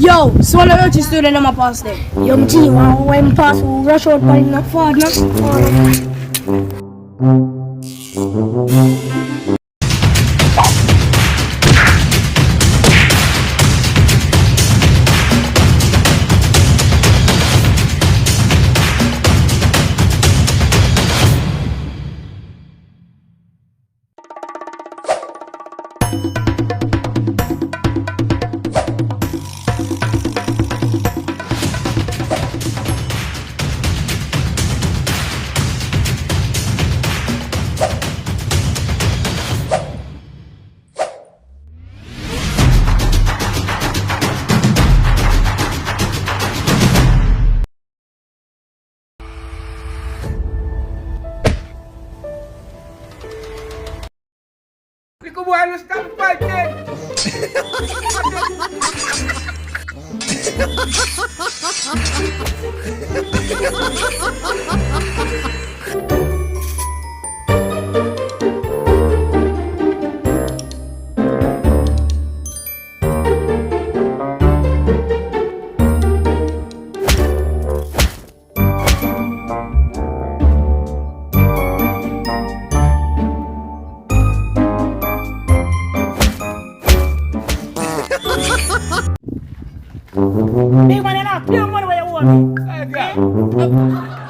Yo, so one of the urgent student in my past there. Young G, when pass, we rush out by not far, not far. Ikaw mo halos kang fighting! Big man enough, you don't want to wear a warning. Aga!